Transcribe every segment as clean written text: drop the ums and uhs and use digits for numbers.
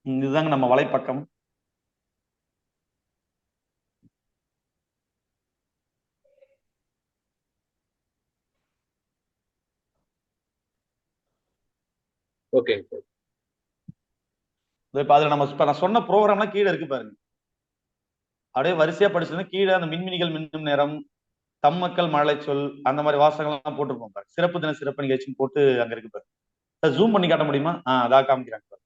இதுதாங்க நம்ம வலைப்பக்கம். ஓகே. இப்ப அதுல நம்ம இப்ப நான் சொன்ன ப்ரோக்ராம்லாம் கீழே இருக்கு பாருங்க. அப்படியே வரிசையா படிச்சதுன்னா கீழே அந்த மின்மினிகள் மின்னும் நேரம், தம்மக்கள் மழலை சொல், அந்த மாதிரி வாசகங்கள்லாம் போட்டிருப்போம் பாருங்க. சிறப்பு தின சிறப்பு நிகழ்ச்சின்னு போட்டு அங்க இருக்கு பாருங்க. ஜூம் பண்ணி காட்ட முடியுமா? அதான் காமிக்கிறாங்க பாருங்க.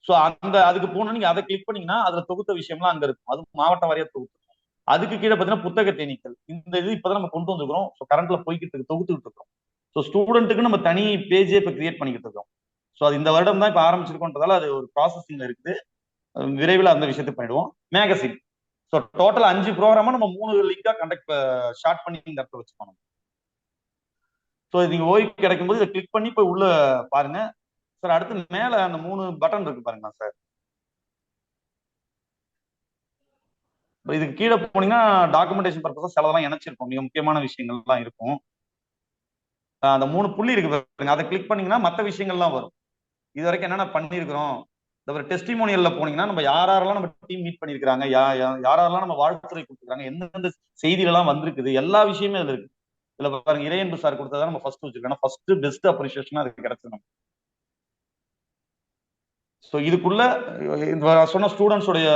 சோ அந்த அதுக்கு போனா நீங்க அதை கிளிக் பண்ணீங்கன்னா அதுல தொகுத்த விஷயம்லாம் அங்க இருக்கும். அது மாவட்ட வாரியா தொகுத்து. அதுக்கு கீழே பாத்தீங்கன்னா புத்தக தேனீக்கள். இந்த இது இப்பதான் நம்ம கொண்டு வந்துருக்கோம். ஸோ கரண்ட்ல போய்கிட்டு இருக்கு, தொகுத்துக்கிட்டு இருக்கோம். ஸோ ஸ்டூடெண்ட்டுக்கு நம்ம தனி பேஜே இப்ப கிரியேட் பண்ணிக்கிட்டு இருக்கோம். ஸோ அது இந்த வருடம் தான் இப்ப ஆரம்பிச்சிருக்கோன்றதால அது ஒரு ப்ராசஸிங்ல இருக்குது. விரைவில் அந்த விஷயத்தை பண்ணிடுவோம். மேகசின். ஸோ டோட்டல் 5 ப்ரோக்ராமா நம்ம 3 லிங்கா கண்டக்ட் ஷார்ட் பண்ணி இந்த இடத்துல வச்சுக்கணும். ஸோ நீங்க ஓய்வு கிடைக்கும் போது இதை கிளிக் பண்ணி போய் உள்ள பாருங்க சார். அடுத்து மேல அந்த 3 பட்டன் இருக்கு பாருங்க சார். இதுக்கு கீழே போனீங்கன்னா டாக்குமெண்டேஷன் பர்பஸா சிலதெல்லாம் இணைச்சிருக்கும், மிக முக்கியமான விஷயங்கள்லாம் இருக்கும். அந்த 3 புள்ளி இருக்கு பாருங்க, அதை கிளிக் பண்ணீங்கன்னா மற்ற விஷயங்கள்லாம் வரும். இது வரைக்கும் என்னென்ன பண்ணியிருக்கிறோம். இந்த டெஸ்டிமோனியல்ல போனீங்கன்னா நம்ம யாரெல்லாம் நம்ம டீம் மீட் பண்ணிருக்காங்க, யாரெல்லாம் நம்ம வாழ்த்துறை கொடுத்துருக்காங்க, எந்தெந்த செய்திகள் எல்லாம் வந்திருக்குது, எல்லா விஷயமே அதுல இருக்கு. இதுல பாருங்க இறையன்பு சார் கொடுத்ததை நம்ம ஃபர்ஸ்ட் வச்சிருக்கோம். ஃபர்ஸ்ட் பெஸ்ட் அப்ரிசியேஷன் அதுக்கு கிடைச்சது நம்ம. ஸோ இதுக்குள்ள சொன்ன ஸ்டூடெண்ட்ஸோடைய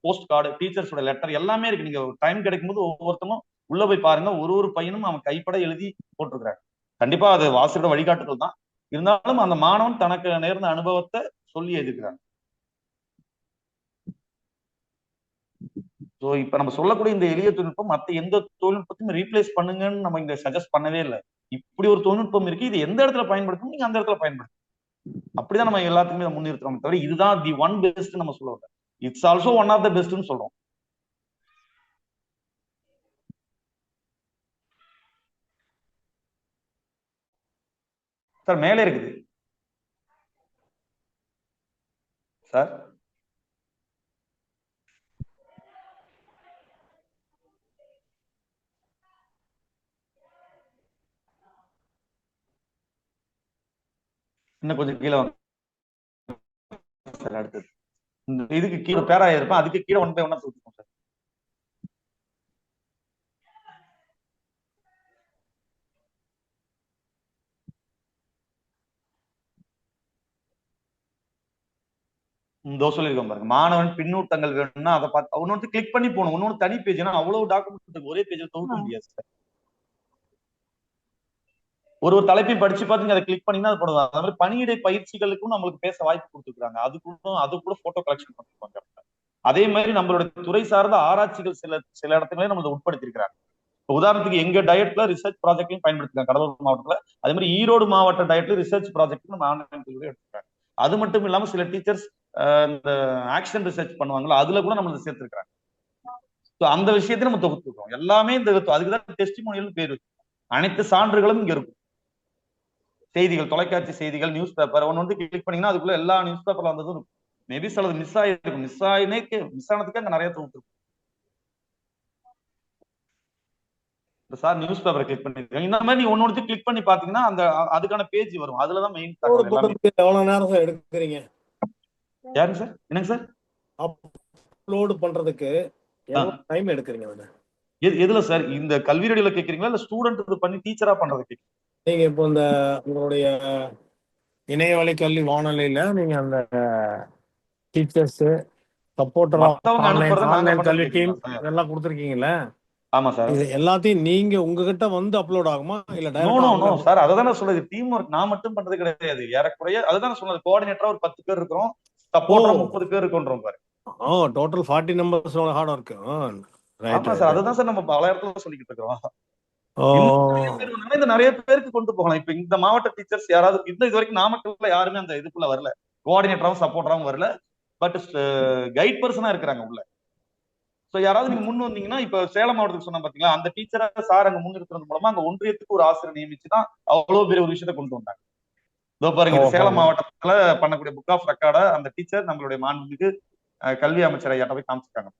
போஸ்ட் கார்டு, டீச்சர்ஸோட லெட்டர் எல்லாமே இருக்கு. நீங்க டைம் கிடைக்கும் போது ஒவ்வொருத்தரும் உள்ள போய் பாருங்க. ஒரு பையனும் அவன் கைப்பட எழுதி போட்டிருக்கிறாங்க. கண்டிப்பா அது வாசியோட வழிகாட்டுதல் தான். இருந்தாலும் அந்த மாணவன் தனக்கு நேர்ந்த அனுபவத்தை சொல்லி எழுதிக்கிறாங்க. ஸோ இப்ப நம்ம சொல்லக்கூடிய இந்த எளிய தொழில்நுட்பம் மற்ற எந்த தொழில்நுட்பத்தையும் ரீப்ளேஸ் பண்ணுங்கன்னு நம்ம இங்க சஜஸ்ட் பண்ணவே இல்லை. இப்படி ஒரு தொழில்நுட்பம் இருக்கு, இது எந்த இடத்துல பயன்படுத்தணும், நீங்க அந்த இடத்துல பயன்படுத்தணும். அப்படிதான் நம்ம எல்லாத்துக்குமே முன்னிறுத்துறோம் தவிர இதுதான் தி ஒன் பெஸ்ட் நம்ம சொல்ல வரல. It's also one of the பெஸ்ட்னு சொல்றோம். சார் மேலே இருக்குது சார். இன்னும் கொஞ்சம் கீழே வந்து சார் அடுத்தது இந்த இதுக்கு கீழே பேரா இருப்பேன், அதுக்கு கீழே 1 by 1 தூக்கிப்போம் சார். இதோ சொல்லியிருக்கோம் பாருங்க, மாணவன் பின்னூட்டங்கள் வேணும்னா அதை பார்த்து ஒன்னொன்று கிளிக் பண்ணி போகணும். ஒன்னொன்று தனி பேஜ், அவ்வளவு டாக்குமெண்ட் ஒரே பேஜ்ல தொகுக்க முடியாது சார். ஒரு தலைப்பையும் படிச்சு பார்த்து அதை கிளிக் பண்ணீங்கன்னா அது போடுவாங்க. அது மாதிரி பணியிடை பயிற்சிகளுக்கும் நம்மளுக்கு பேச வாய்ப்பு கொடுத்துருக்காங்க. அது கூட போட்டோ கலெக்ஷன் பண்ணிருப்பாங்க. அதே மாதிரி நம்மளோட துறை சார்ந்த ஆராய்ச்சிகள் சில சில இடத்துலயே நம்மளை உட்படுத்திருக்கிறாங்க. உதாரணத்துக்கு எங்க டயட்ல ரிசர்ச் ப்ராஜெக்ட்லையும் பயன்படுத்திருக்காங்க கடலூர் மாவட்டத்துல. அதே மாதிரி ஈரோடு மாவட்ட டயட்ல ரிசர்ச் ப்ராஜெக்ட் நம்ம ஆன்லைன் எடுத்துருக்காங்க. அது மட்டும் இல்லாம சில டீச்சர்ஸ் இந்த ஆக்ஷன் ரிசர்ச் பண்ணுவாங்களா, அதுல கூட நம்ம சேர்த்திருக்கிறாங்க. அந்த விஷயத்தை நம்ம தொகுத்துருக்கோம். எல்லாமே இந்த அதுக்குதான் டெஸ்டிமோனியல் பேரு. அனைத்து சான்றுகளும் இங்க இருக்கும். செய்திகள், தொலைக்காட்சி செய்திகள், நியூஸ் பேப்பர் ஒன்று கிளிக் பண்ணீங்கன்னா அதுக்குள்ள எல்லா நியூஸ் பேப்பர்ல வந்ததும் இருக்கும். மேபி சிலது மிஸ் ஆயிருக்கும். மிஸ் ஆனதுக்கு அங்க நிறைய தொகுத்துருக்கும். சார் நியூஸ் பேப்பரை கிளிக் பண்ணிருக்காங்க. இந்த மாதிரி நீ ஒன்னு கிளிக் பண்ணி பாத்தீங்கன்னா அந்த அதுக்கான பேஜ் வரும். அதுலதான் மெயின் தகவல் எல்லாமே. எவ்வளவு நேரம் சார் எடுக்கிறீங்க? யாருங்க சார்? என்னங்க சார்? அப்லோட் பண்றதுக்கு எவ்வளவு டைம் எடுக்கிறீங்க? எதுல சார்? இந்த கல்வி ரேடியோல கேக்குறீங்களா இல்ல ஸ்டூடெண்ட் இது பண்ணி டீச்சரா பண்றது கேக்குறீங்க? நீங்க இப்போ இந்த உங்களுடைய இணையவழி கல்வி வானொலியில நீங்க அந்த டீச்சர்ஸ் சப்போர்ட்டர் ஆன்லைன் கல்வி டீம் இதெல்லாம் கொடுத்துருக்கீங்கல்ல? ஆமா சார். இது எல்லாத்தையும் நீங்க உங்ககிட்ட வந்து அப்லோட் ஆகுமா இல்ல டைரக்டா? சார் அததானே சொல்றது, டீம் ஒர்க் நான் மட்டும் பண்றது கிடையாது. ஏறக்குறைய அதுதானே சொன்னது, கோஆர்டினேட்டரா ஒரு 10 பேர் இருக்கிறோம், சப்போர்ட்டரா 30 பேர் இருக்கோன்றோம் பாரு. Total 40 numbers hard work. ஆமா சார், அதுதான் சார் நம்ம பல இடத்துல சொல்லிக்கிட்டு இருக்கிறோம். இந்த நிறைய பேருக்கு கொண்டு போகலாம். இப்ப இந்த மாவட்ட டீச்சர்ஸ் யாராவது இது வரைக்கும் நாமக்கல்ல யாருமே அந்த இதுக்குள்ள வரல, கோஆர்டினேட்டராவும் சப்போர்ட்டராவும் வரல. பட் கைட் பர்சனா இருக்கிறாங்க உள்ள. சோ யாராவது நீங்க முன் வந்தீங்கன்னா, இப்ப சேலம் மாவட்டத்துக்கு சொன்ன பாத்தீங்களா, அந்த டீச்சரை சார் அங்க முன்னிறுத்துறது மூலமா அங்க ஒன்றியத்துக்கு ஒரு ஆசிரியர் நியமிச்சுதான் அவ்வளவு பெரிய ஒரு விஷயத்தை கொண்டு வந்தாங்க. இதோ பாருங்க, இது சேலம் மாவட்டத்துல பண்ணக்கூடிய புக் ஆஃப் ரெக்கார்ட அந்த டீச்சர் நம்மளுடைய மாண்புமிகு கல்வி அமைச்சர் ஐயாட்ட போய் காமிச்சிருக்காங்க.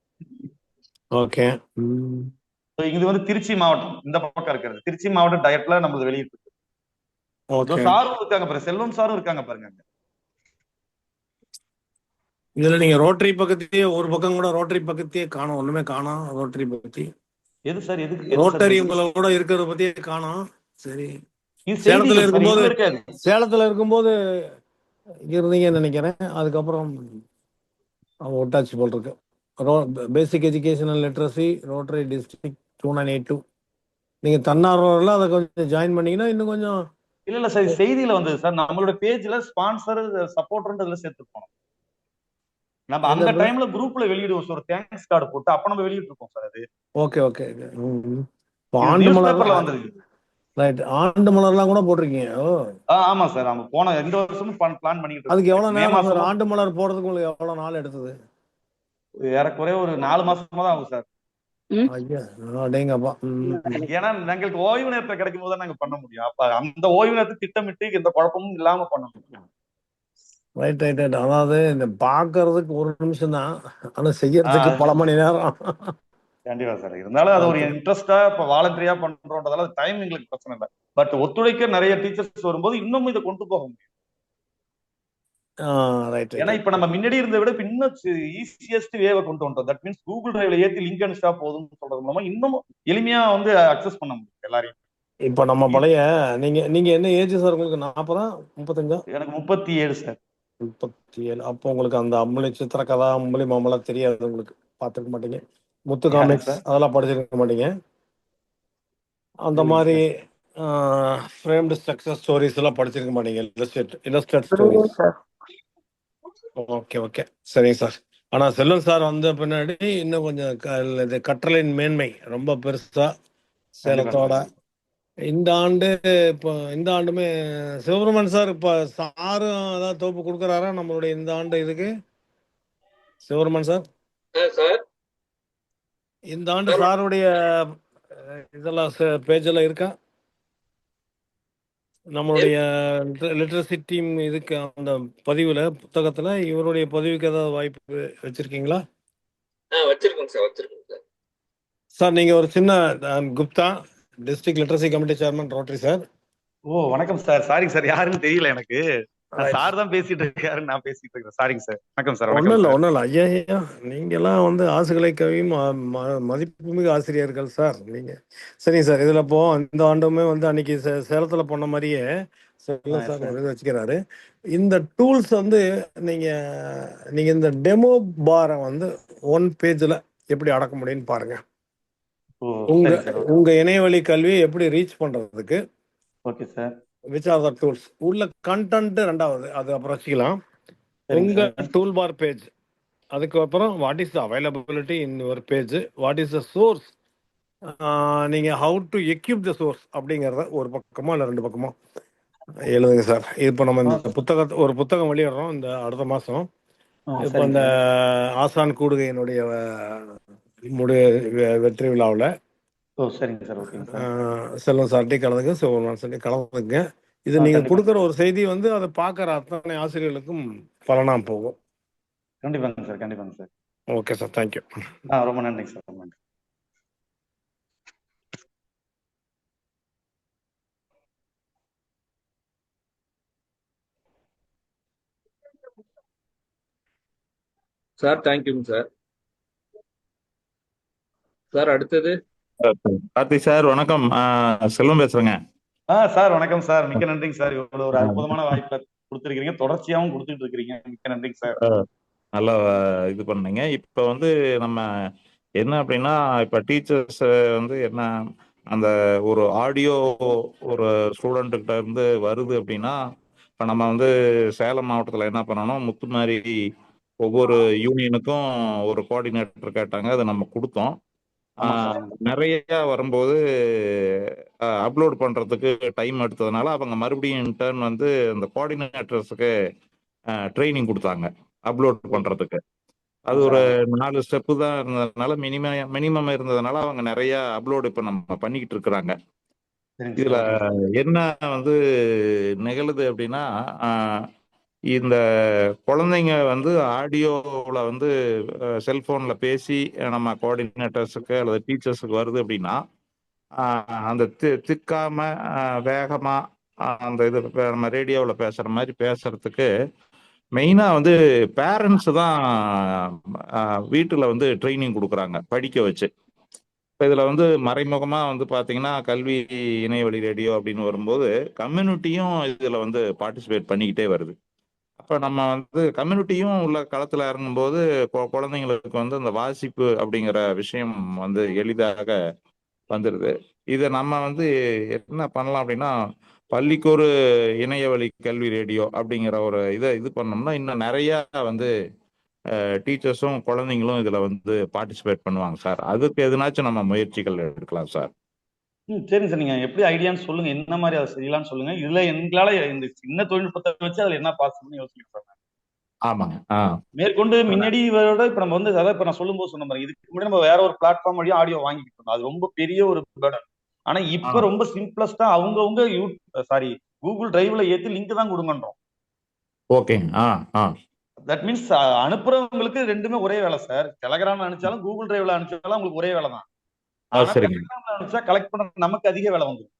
ஓகே. இது வந்து திருச்சி மாவட்டம், இந்த பக்கம் இருக்கிறது திருச்சி மாவட்டம் டயட்ல நம்மளுக்கு வெளியிட்டு சாரும் இருக்காங்க பாருங்க, செல்வம் சாரும் இருக்காங்க பாருங்க. இதுல நீங்க ரோட்டரி பக்கத்தையே ஒரு பக்கம் கூட ரோட்டரி பக்கத்தையே காணோம், ஒண்ணுமே காணோம் ரோட்டரி பத்தி. எது சார் எது சார் ரோட்டரி பேசுறீங்க? உங்களோட இருக்கிறத பத்தியே காணோம். சரி, இது செய்தி சேலத்துல இல்ல சார், இருக்கும்போது இதுல இருக்காது. சேலத்துல இருக்கும்போது இருந்தீங்கன்னு நினைக்கிறேன். அதுக்கப்புறம் ஒட்டாச்சு போல் இருக்கு. பேசிக் எஜுகேஷனல் லிட்ரஸி ரோட்டரி டிஸ்ட்ரிக்ட் 2982. நீங்க தன்னார்வலர்ல அதை கொஞ்சம் ஜாயின் பண்ணீங்கன்னா இன்னும் கொஞ்சம். இல்ல சார், இது செய்தியில வந்தது சார். நம்மளோட பேஜ்ல ஸ்பான்சர் சப்போர்ட்ன்றதுல சேர்த்துருப்போம். நம்ம எந்த அந்த டைம்ல குரூப்ல வெளியிடுவோம் சார், ஒரு தேங்க்ஸ் கார்டு போட்டு. அப்ப நம்ம வெளியிட்டு இருக்கோம் சார். அது ஓகே ஓகே. இப்போ இது ஆண்டு நியூஸ் மலர், பேப்பர்ல வந்தது. ரைட், ஆண்டு மலர்லாம் கூட போட்டிருக்கீங்க. ஓ, ஆமா சார். நம்ம போன இந்த வருஷமும் பிளான் பண்ணிட்டு அதுக்கு இருக்கோம். எவ்வளவு மே நேரம் சார்? மாசமும் ஆண்டு மலர் போடுறதுக்கு உங்களுக்கு எவ்வளவு நாள் எடுத்தது? ஏறக்குறைய ஒரு 4 மாசமா தான் ஆகும் சார். ஐயா, அடேங்கப்பா. ஏன்னா எங்களுக்கு ஓய்வு நேரத்தை கிடைக்கும் போது தான் நாங்க பண்ண முடியும். அப்ப அந்த ஓய்வு நேரத்தை திட்டமிட்டு எந்த குழப்பமும் இல்லாம பண்ணணும். Right right right. அதாவது இந்த பார்க்கறதுக்கு ஒரு நிமிஷம் தான், ஆனா செய்யறதுக்கு ஆஹ் பல மணி நேரம். கண்டிப்பா சார். இருந்தாலும் அது ஒரு பார்த்து இன்ட்ரெஸ்டா இப்ப வாலண்டரியா பண்றோன்றதால டைம் எங்களுக்கு பிரச்சனை இல்லை. பட் ஒத்துழைக்க நிறைய டீச்சர்ஸ் வரும்போது இன்னும் இதை கொண்டு போக முடியும். ரைட் ஏன்னா ரைட். இப்ப நம்ம முன்னாடி இருந்த விட இப்ப இன்னும் ஈஸியஸ்ட் வேவை கொண்டு வந்துட்டோம். தட் மீன்ஸ் கூகுள் டிரைவ்ல ஏத்தி லிங்க் அனுப்பிச்சா போதும்னு சொல்றது மூலமா இன்னும் எளிமையா வந்து அக்சஸ் பண்ண முடியும் எல்லாரையும். இப்ப நம்ம பழைய, நீங்க நீங்க என்ன ஏஜ் சார் உங்களுக்கு? 40, 35? எனக்கு 37 சார். 37. அப்போ உங்களுக்கு அந்த அம்பளி சித்திரக்கதா, அம்பளி மாமலாம் தெரியாது உங்களுக்கு, பார்த்துருக்க மாட்டீங்க. முத்து யாருங்க காமிக்ஸ் சார்? அதெல்லாம் படிச்சிருக்க மாட்டீங்க. அந்த இல்லைங்க மாதிரி சார். ஃப்ரேம்டு ஸ்ட்ரக்சர் ஸ்டோரிஸ் எல்லாம் படிச்சிருக்க மாட்டீங்க. இல்லஸ்ட்ரேட் புரியுது ஸ்டோரிஸ். சார். ஓகே ஓகே, சரிங்க சார். ஆனா செல்வன் சார் வந்த பின்னாடி இன்னும் கொஞ்சம் இது கற்றலின் மேன்மை ரொம்ப பெருசா கண்டிப்பா சேலத்தோட. சார். இந்த ஆண்டு, இப்போ இந்த ஆண்டுமே சிவபெருமன் சார் இப்போ சாரும் ஏதாவது தோப்பு கொடுக்குறாரா நம்மளுடைய இந்த ஆண்டு இதுக்கு? சிவபெருமன் சார் சார் இந்த ஆண்டு சாருடைய இதெல்லாம் பேஜெல்லாம் இருக்கா? நம்மளுடைய லிட்ரஸி டீம் இதுக்கு அந்த பதிவுல, புத்தகத்துல இவருடைய பதிவுக்கு ஏதாவது வாய்ப்பு வச்சிருக்கீங்களா? வச்சிருக்கோங்க சார், வச்சிருக்கோங்க சார். சார் நீங்க ஒரு சின்ன Gupta, district literacy committee chairman, Rotary sir. ஓ வணக்கம் சார். சாரிங்க சார், யாருன்னு தெரியல எனக்கு. சார் தான் பேசிட்டு இருக்காருன்னு நான் பேசிட்டு இருக்கேன். சாரிங்க சார். வணக்கம் சார். ஒன்றும் வணக்கம் இல்லை சார். ஒன்றும் இல்லை. ஐயா ஐயா, நீங்கெல்லாம் வந்து ஆசுகளை கவியும் மதிப்புமிகு ஆசிரியர்கள் சார் நீங்க. சரிங்க சார். இதில் இப்போ இந்த ஆண்டுமே வந்து அன்னைக்கு சேலத்தில் போன மாதிரியே செல்வன் சார் ஒரு இது வச்சுக்கிறாரு. இந்த டூல்ஸ் வந்து நீங்க இந்த டெமோ பாரை வந்து 1 பேஜில் எப்படி அடக்க முடியும்னு பாருங்க. உங்க சரி சார். உங்க இணையவழி கல்வியை எப்படி ரீச் பண்றதுக்கு okay sir. Which are the tools. உள்ள கண்டென்ட் ரெண்டாவது, அது அப்புறம் வச்சுக்கலாம். சரிங்க உங்க சார். டூல் பார் பேஜ், அதுக்கப்புறம் what is the availability in your page, what is the source, நீங்க how to equip the source அப்படிங்கிறத ஒரு பக்கமோ இல்லை 2 பக்கமோ எழுதுங்க சார். இப்போ நம்ம இந்த ஒரு புத்தகம் வெளியிடுறோம் இந்த அடுத்த மாசம். இப்போ இந்த ஆசான் கூடுகையினுடைய வெற்றி விழாவில் சரிங்க சார். ஓகேங்க சார். செல்வம் சார்ட்டி கலந்துங்க, சிவபெருமான் சார்ட்டி கலந்துங்க. இது நீங்க கொடுக்குற ஒரு செய்தி வந்து அதை பார்க்குற அத்தனை ஆசிரியர்களுக்கும் பலனா போகும். கண்டிப்பாங்க சார். கண்டிப்பாங்க சார். Okay sir, thank you. ரொம்ப நன்றிங்க சார். ரொம்ப நன்றி. சார் தேங்க்யூங்க சார். சார் அடுத்தது கார்த்திக் சார் வணக்கம். செல்வம் பேசுறேங்க. சார் வணக்கம் சார். மிக்க நன்றிங்க சார். இவ்வளவு ஒரு அற்புதமான வாய்ப்பை கொடுத்துருக்கீங்க, தொடர்ச்சியாவும் கொடுத்துட்டு இருக்கிறீங்க. மிக்க நன்றிங்க சார். நல்லா இது பண்ணீங்க. இப்ப வந்து நம்ம என்ன அப்படின்னா, இப்ப டீச்சர்ஸ் வந்து என்ன, அந்த ஒரு ஆடியோ ஒரு ஸ்டூடெண்ட்டுக்கிட்ட இருந்து வருது அப்படின்னா, இப்ப நம்ம வந்து சேலம் மாவட்டத்தில் என்ன பண்ணணும், முத்துமாரி ஒவ்வொரு யூனியனுக்கும் ஒரு கோஆர்டினேட்டர் கேட்டாங்க, அதை நம்ம கொடுத்தோம். நிறைய வரும்போது அப்லோட் பண்றதுக்கு டைம் எடுத்ததுனால அவங்க மறுபடியும் இன்டர்ன் வந்து அந்த கோஆர்டினேட்டர்ஸுக்கு ட்ரைனிங் கொடுத்தாங்க அப்லோட் பண்றதுக்கு. அது ஒரு 4 ஸ்டெப்பு தான் இருந்ததுனால, மினிமம் இருந்ததுனால அவங்க நிறைய அப்லோடு இப்ப நம்ம பண்ணிக்கிட்டு இருக்கிறாங்க. இதுல என்ன வந்து நிகழுது அப்படின்னா, இந்த குழந்தைங்க வந்து ஆடியோவில் வந்து செல்போனில் பேசி நம்ம கோஆர்டினேட்டர்ஸுக்கு அல்லது டீச்சர்ஸுக்கு வருது அப்படின்னா, அந்த திக்காம வேகமாக அந்த இது நம்ம ரேடியோவில் பேசுகிற மாதிரி பேசுறதுக்கு மெயினா வந்து பேரண்ட்ஸ் தான் வீட்டுல வந்து ட்ரைனிங் கொடுக்குறாங்க படிக்க வச்சு. இப்போ இதுல வந்து மறைமுகமா வந்து பாத்தீங்கன்னா கல்வி இணையவழி ரேடியோ அப்படின்னு வரும்போது கம்யூனிட்டியும் இதுல வந்து பார்ட்டிசிபேட் பண்ணிக்கிட்டே வருது. அப்ப நம்ம வந்து கம்யூனிட்டியும் உள்ள களத்துல இறங்கும்போது குழந்தைங்களுக்கு வந்து அந்த வாசிப்பு அப்படிங்கிற விஷயம் வந்து எளிதாக வந்துடுது. இதை நம்ம வந்து என்ன பண்ணலாம் அப்படின்னா பள்ளிக்கு ஒரு இணையவழி கல்வி ரேடியோ அப்படிங்கிற ஒரு இதை இது பண்ணோம்னா இன்னும் நிறைய வந்து டீச்சர்ஸும் குழந்தைங்களும் இதுல வந்து பார்ட்டிசிபேட் பண்ணுவாங்க சார். அதுக்கு எதுனாச்சும் நம்ம முயற்சிகள் எடுக்கலாம் சார். சரிங்க சார். நீங்க எப்படி ஐடியான்னு சொல்லுங்க, என்ன மாதிரி அதை செய்யலாம்னு சொல்லுங்க. இதுல எங்களால இந்த சின்ன தொழில்நுட்பத்தை வச்சு அதுல என்ன பாசிபிள்னு யோசிக்கிறோம். ஆமாங்க. மேற்கொண்டு முன்னாடி விட இப்ப நம்ம வந்து அதான் இப்ப நான் சொல்லும்போது சொன்ன மாதிரி இதுக்கு முன்னாடி நம்ம வேற ஒரு பிளாட்ஃபார்ம் வழியா ஆடியோ வாங்கிட்டு இருந்தோம். அது ரொம்ப பெரிய ஒரு burden. ஆனா இப்ப ரொம்ப சிம்பிளஸ்டா அவங்கவுங்க சாரி கூகுள் டிரைவ்ல ஏத்தி லிங்க் தான் கொடுங்கன்றோம். ஓகேங்க. தட் மீன்ஸ் அனுப்புறவங்களுக்கு ரெண்டுமே ஒரே வேலை சார். டெலகிராம் அனுப்பிச்சாலும் கூகுள் டிரைவ்ல அனுப்பிச்சாலும் உங்களுக்கு ஒரே வேலை தான். ஆனா சரிங்க. டெலகிராம்ல அனுப்பிச்சா கலெக்ட் பண்ண நமக்கு அதிக வேலை வந்துடும்.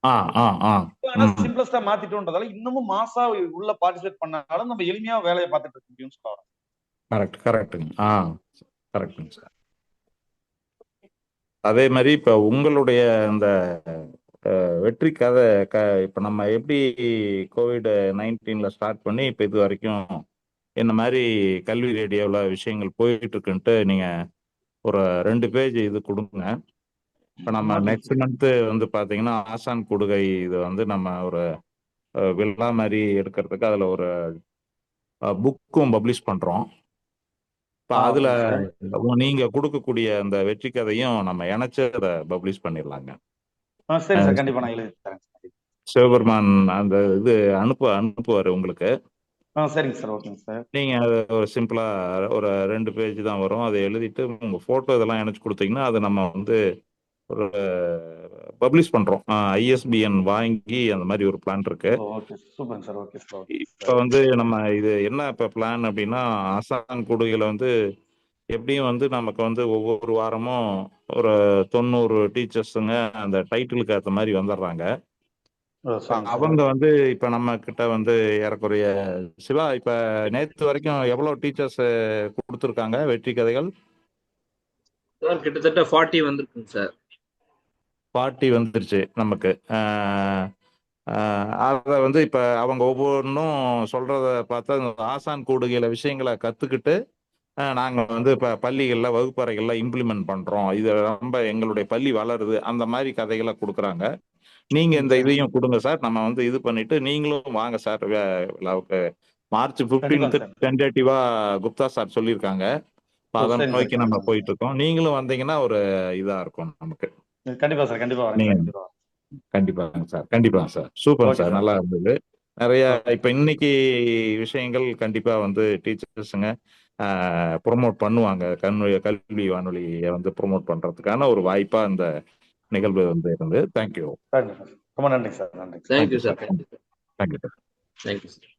ஆனா சிம்பிளஸ்டா மாத்திட்டோன்றதால இன்னமும் மாசா உள்ள பார்ட்டிசிபேட் பண்ணாலும் நம்ம எளிமையா வேலையை பார்த்துட்டு இருக்க முடியும்னு சொல்லுவாங்க. கரெக்டுங்க சார். அதே மாதிரி இப்ப உங்களுடைய அந்த வெற்றி கதை இப்ப நம்ம எப்படி COVID-19 ஸ்டார்ட் பண்ணி இப்ப இது வரைக்கும் என்ன மாதிரி கல்வி ரேடியோவில் விஷயங்கள் போயிட்டு இருக்குன்ட்டு நீங்க ஒரு 2 பேஜ் இது கொடுங்க. இப்ப நம்ம நெக்ஸ்ட் மந்த் வந்து பாத்தீங்கன்னா ஆசான் கொடுகை இது வந்து நம்ம ஒரு விழா மாதிரி எடுக்கிறதுக்கு அதுல ஒரு புக்கும் பப்ளிஷ் பண்றோம். இப்ப அதுல நீங்க கொடுக்கக்கூடிய அந்த வெற்றி கதையும் நம்ம இணைச்சு அதை பப்ளிஷ் பண்ணிடலாங்க. சரி சார், கண்டிப்பா நான் எழுதி தரேன். சிவபெருமான் அந்த இது அனுப்புவாரு உங்களுக்கு. சரிங்க சார், ஓகேங்க சார். நீங்க அதை ஒரு சிம்பிளா ஒரு 2 பேஜ் தான் வரும். அதை எழுதிட்டு உங்க போட்டோ இதெல்லாம் இணைச்சு கொடுத்தீங்கன்னா அது நம்ம வந்து ஒரு பப்ளிஷ் பண்றோம். ISBN வாங்கி அந்த மாதிரி ஒரு பிளான் இருக்கு. இப்ப வந்து நம்ம இது என்ன இப்ப பிளான் அப்படின்னா ஆசான் கொடுகையில வந்து எப்படியும் வந்து நமக்கு வந்து ஒவ்வொரு வாரமும் ஒரு 90 டீச்சர்ஸுங்க அந்த டைட்டிலுக்கு ஏற்ற மாதிரி வந்துடுறாங்க. அவங்க வந்து இப்ப நம்ம கிட்ட வந்து ஏறக்குறைய சிவா இப்ப நேற்று வரைக்கும் எவ்வளவு டீச்சர்ஸ் கொடுத்துருக்காங்க வெற்றி கதைகள்? சார் கிட்டத்தட்ட 40 வந்திருக்குங்க சார். 40 வந்துருச்சு நமக்கு. அதை வந்து இப்ப அவங்க ஒவ்வொன்றும் சொல்றத பார்த்தா ஆசான் கூடுகையில விஷயங்களை கத்துக்கிட்டு நாங்க வந்து இப்ப பள்ளிகள்ல வகுப்பறைகள்ல இம்ப்ளிமெண்ட் பண்றோம், இது ரொம்ப எங்களுடைய பள்ளி வளருது, அந்த மாதிரி கதைகளை கொடுக்குறாங்க. நீங்க இந்த இதையும் கொடுங்க சார். நம்ம வந்து இது பண்ணிட்டு நீங்களும் வாங்க சார் விழாவுக்கு. March 15 டென்டேட்டிவா குப்தா சார் சொல்லியிருக்காங்க. அதை நோக்கி நம்ம போயிட்டு இருக்கோம். நீங்களும் வந்தீங்கன்னா ஒரு இதா இருக்கும் நமக்கு. கண்டிப்பா சார், கண்டிப்பா கண்டிப்பாங்க சார், கண்டிப்பாங்க சார். சூப்பர் சார், நல்லா இருந்தது. நிறைய இப்ப இன்னைக்கு விஷயங்கள் கண்டிப்பா வந்து டீச்சர்ஸுங்க ப்ரொமோட் பண்ணுவாங்க. கல்வி வானொலியை வந்து ப்ரொமோட் பண்றதுக்கான ஒரு வாய்ப்பா இந்த நிகழ்வு வந்து இருந்தது. தேங்க்யூ. ரொம்ப நன்றி சார். நன்றி. Thank you sir. Thank you sir. Thank you sir.